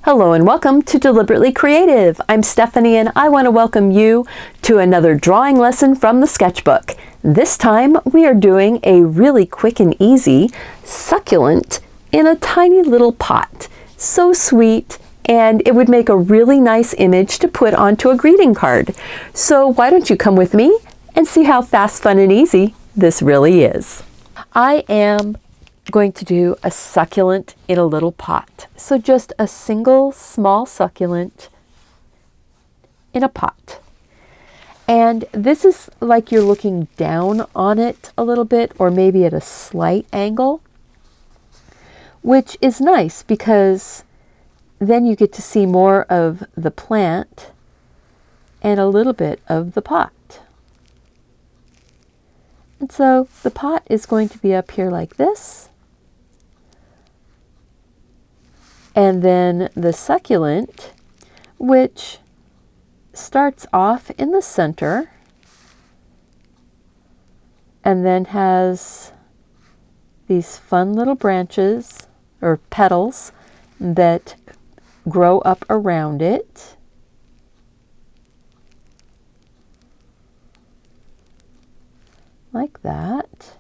Hello and welcome to Deliberately Creative. I'm Stephanie and I want to welcome you to another drawing lesson from the sketchbook. This time we are doing a really quick and easy succulent in a tiny little pot. So sweet, and it would make a really nice image to put onto a greeting card. So why don't you come with me and see how fast, fun, and easy this really is. I am going to do a succulent in a little pot. So just a single small succulent in a pot. And this is like you're looking down on it a little bit, or maybe at a slight angle, which is nice because then you get to see more of the plant and a little bit of the pot. And so the pot is going to be up here like this. And then the succulent, which starts off in the center and then has these fun little branches or petals that grow up around it. Like that.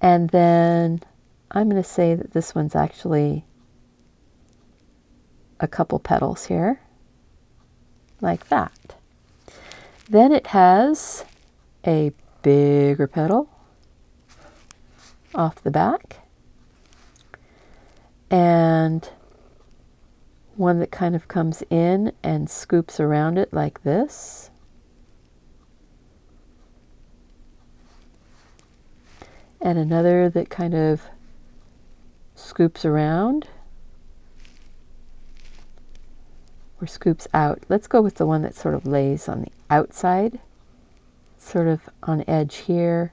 And then I'm going to say that this one's actually a couple petals here, like that. Then it has a bigger petal off the back, and one that kind of comes in and scoops around it like this. And another that kind of scoops around or scoops out. Let's go with the one that sort of lays on the outside, sort of on edge here.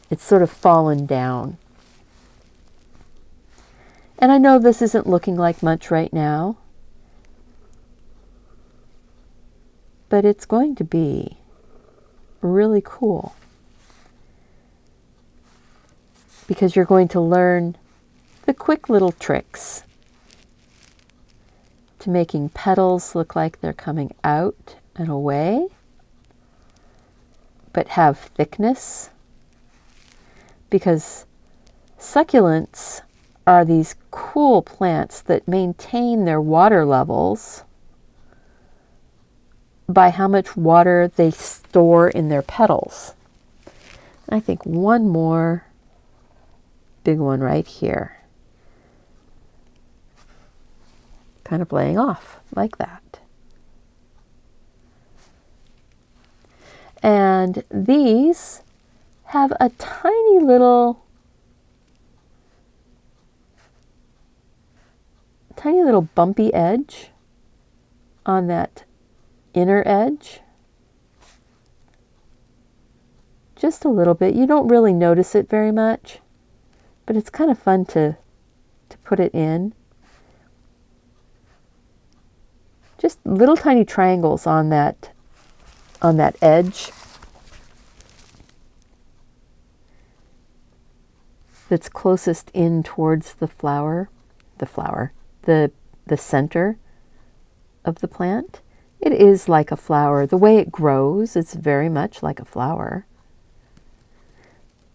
It's sort of fallen down. And I know this isn't looking like much right now, but it's going to be really cool, because you're going to learn the quick little tricks to making petals look like they're coming out and away, but have thickness, because succulents are these cool plants that maintain their water levels by how much water they store in their petals. I think one more big one right here, kind of laying off like that. And these have a tiny little bumpy edge on that inner edge, just a little bit. You don't really notice it very much, but it's kind of fun to put it in. Just little tiny triangles on that edge that's closest in towards the center of the plant. It is like a flower. The way it grows, it's very much like a flower.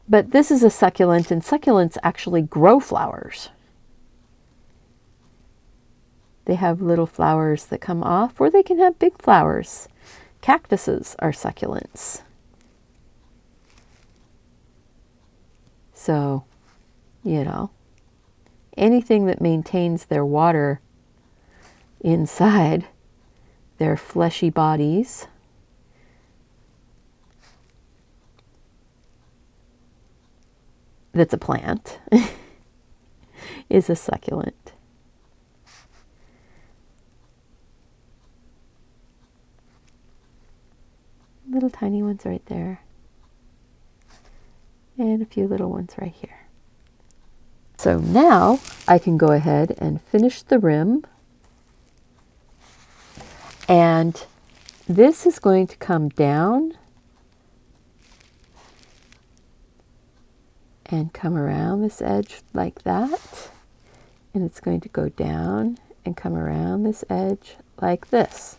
But this is a succulent, and succulents actually grow flowers. They have little flowers that come off, or they can have big flowers. Cactuses are succulents. So, anything that maintains their water inside their fleshy bodies that's a plant is a succulent. Little tiny ones right there, and a few little ones right here. So now I can go ahead and finish the rim, and this is going to come down and come around this edge like that. And it's going to go down and come around this edge like this.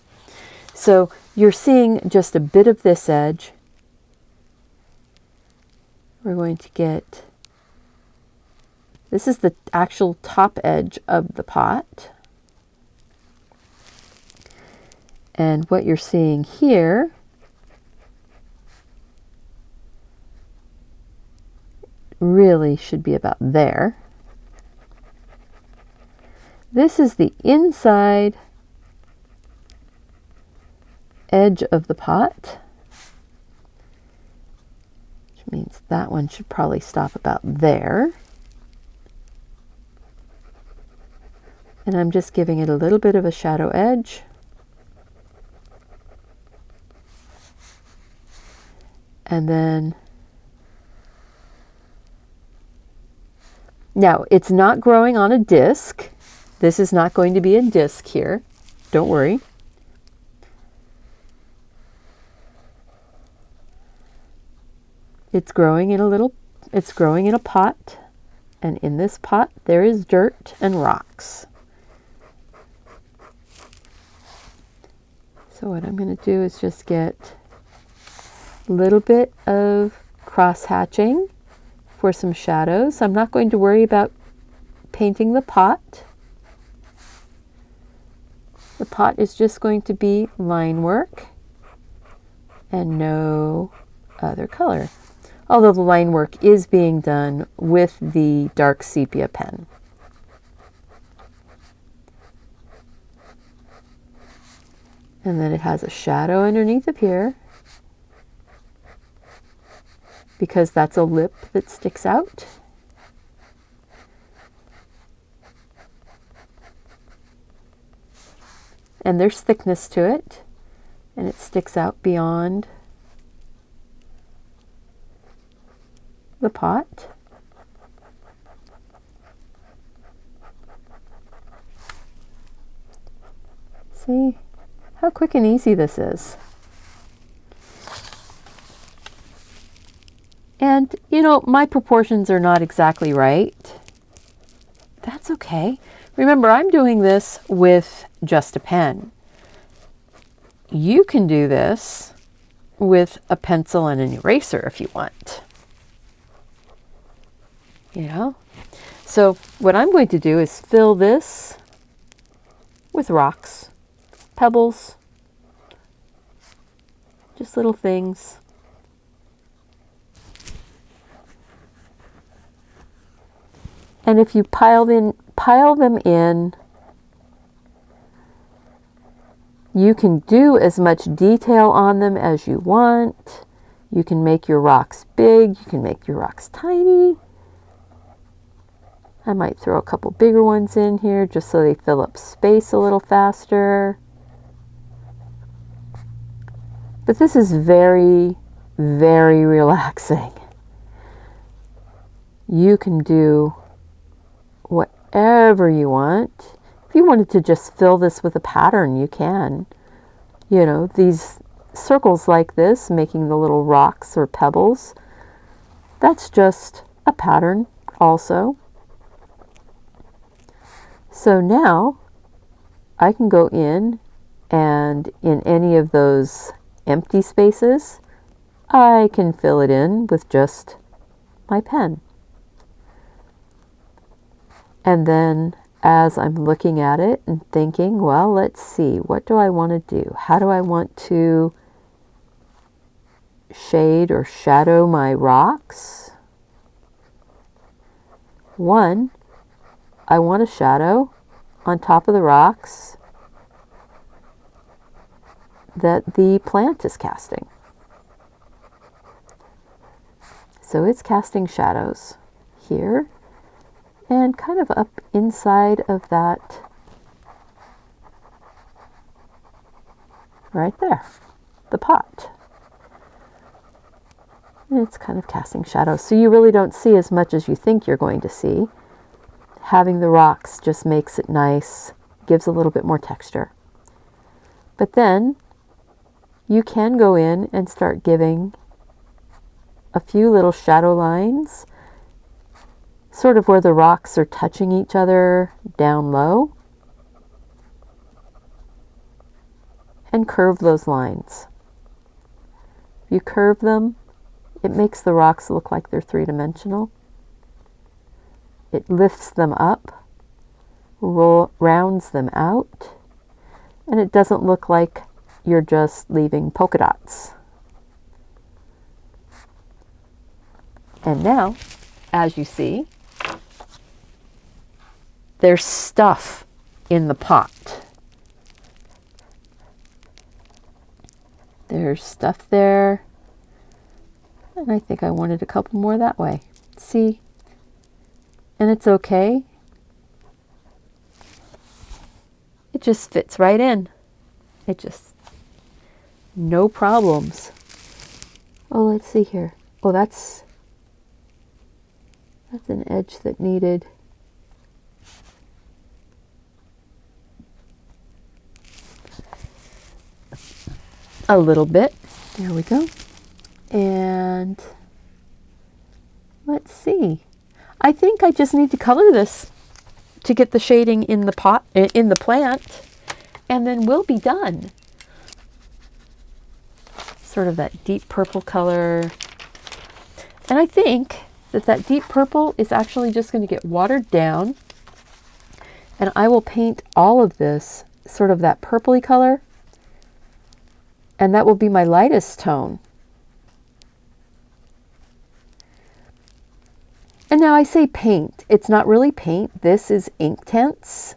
So you're seeing just a bit of this edge. We're going to get, this is the actual top edge of the pot. And what you're seeing here really should be about there. This is the inside edge of the pot, which means that one should probably stop about there. And I'm just giving it a little bit of a shadow edge. And then, now it's not growing on a disc. This is not going to be a disc here. Don't worry. It's growing in a pot, and in this pot there is dirt and rocks. So what I'm going to do is just get a little bit of cross hatching for some shadows. I'm not going to worry about painting the pot. The pot is just going to be line work and no other color. Although the line work is being done with the dark sepia pen. And then it has a shadow underneath up here, because that's a lip that sticks out. And there's thickness to it, and it sticks out beyond the pot. See how quick and easy this is. And you know, my proportions are not exactly right. That's okay. Remember, I'm doing this with just a pen. You can do this with a pencil and an eraser if you want. You know? So what I'm going to do is fill this with rocks, pebbles, just little things. And if you pile them in, you can do as much detail on them as you want. You can make your rocks big, you can make your rocks tiny. I might throw a couple bigger ones in here just so they fill up space a little faster. But this is very, very relaxing. You can do whatever you want. If you wanted to just fill this with a pattern, you can. You know, these circles like this, making the little rocks or pebbles, that's just a pattern also. So now I can go in, and in any of those empty spaces, I can fill it in with just my pen. And then as I'm looking at it and thinking, well, let's see, what do I want to do? How do I want to shade or shadow my rocks? One, I want a shadow on top of the rocks that the plant is casting. So it's casting shadows here and kind of up inside of that right there, the pot. And it's kind of casting shadows. So you really don't see as much as you think you're going to see. Having the rocks just makes it nice, gives a little bit more texture. But then you can go in and start giving a few little shadow lines sort of where the rocks are touching each other down low, and curve those lines. If you curve them, it makes the rocks look like they're three-dimensional. It lifts them up, rounds them out, and it doesn't look like you're just leaving polka dots. And now, as you see, there's stuff in the pot. There's stuff there, and I think I wanted a couple more that way. See? And it's okay. It just fits right in. It just, no problems. Oh, let's see here. Oh, that's an edge that needed a little bit. There we go. And let's see. I think I just need to color this to get the shading in the pot, in the plant, and then we'll be done. Sort of that deep purple color. And I think that deep purple is actually just going to get watered down, and I will paint all of this sort of that purpley color, and that will be my lightest tone. And now I say paint. It's not really paint. This is Inktense,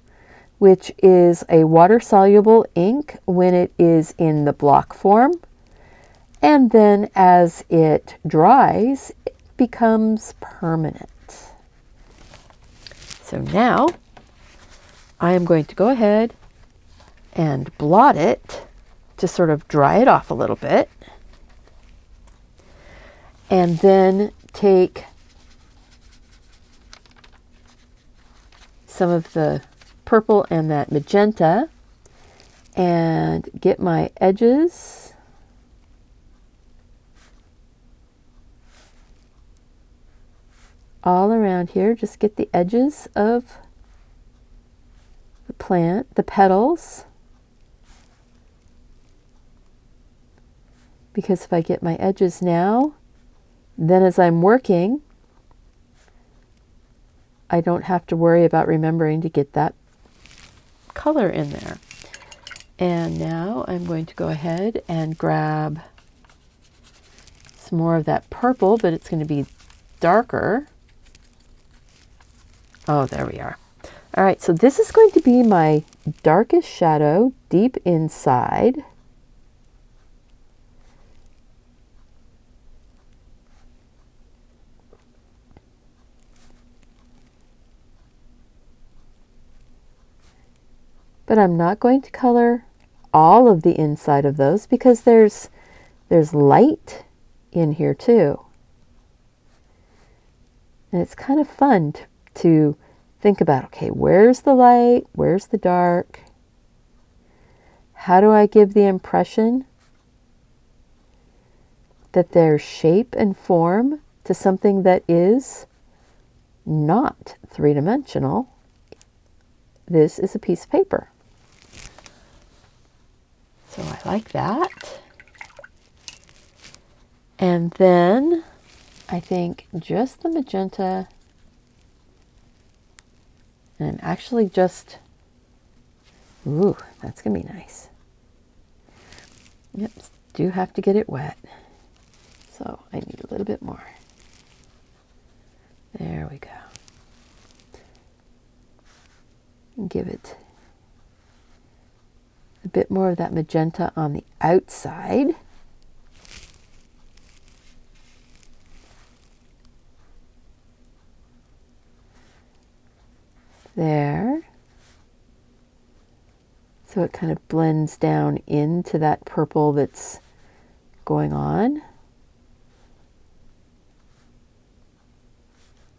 which is a water-soluble ink when it is in the block form. And then as it dries, it becomes permanent. So now I am going to go ahead and blot it to sort of dry it off a little bit. And then take some of the purple and that magenta and get my edges all around here. Just get the edges of the plant, the petals, because if I get my edges now, then as I'm working, I don't have to worry about remembering to get that color in there. And now I'm going to go ahead and grab some more of that purple, but it's going to be darker. Oh, there we are. All right, so this is going to be my darkest shadow deep inside. But I'm not going to color all of the inside of those because there's light in here too. And it's kind of fun to think about, okay, where's the light? Where's the dark? How do I give the impression that there's shape and form to something that is not three-dimensional? This is a piece of paper. So I like that. And then I think just the magenta, and actually just, ooh, that's going to be nice. Yep, do have to get it wet. So I need a little bit more. There we go. And give it a bit more of that magenta on the outside. There. So it kind of blends down into that purple that's going on.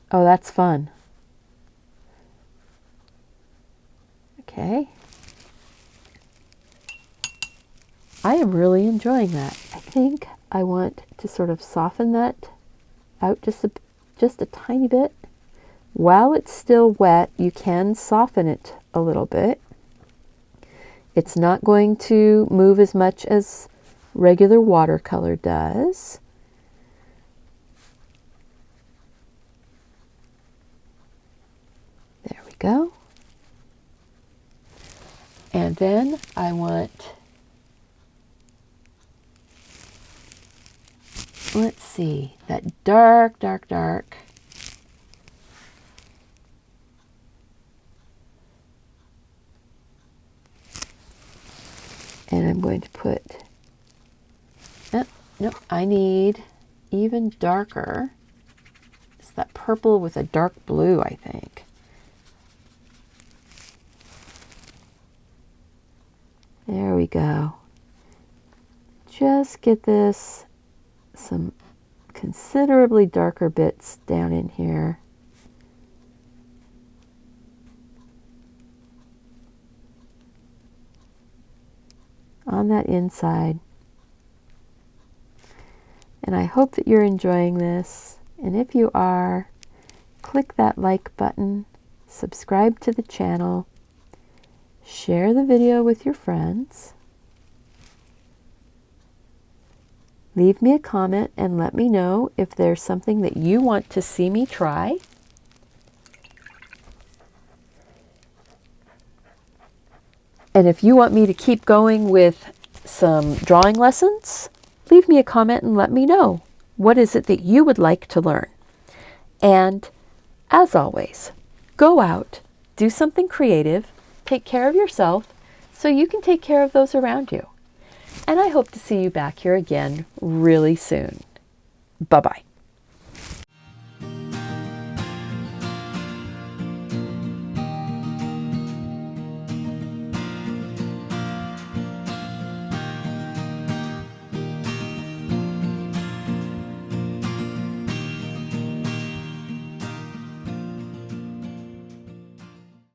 Oh, that's fun. Okay. I am really enjoying that. I think I want to sort of soften that out just a tiny bit. While it's still wet, you can soften it a little bit. It's not going to move as much as regular watercolor does. There we go. And then I want, let's see, that dark, dark, dark. And I'm going to put, no, I need even darker. It's that purple with a dark blue, I think. There we go. Just get this, some considerably darker bits down in here. On that inside. And I hope that you're enjoying this. And if you are, click that like button, subscribe to the channel, share the video with your friends, leave me a comment and let me know if there's something that you want to see me try. And if you want me to keep going with some drawing lessons, leave me a comment and let me know. What is it that you would like to learn? And as always, go out, do something creative, take care of yourself so you can take care of those around you. And I hope to see you back here again really soon. Bye-bye.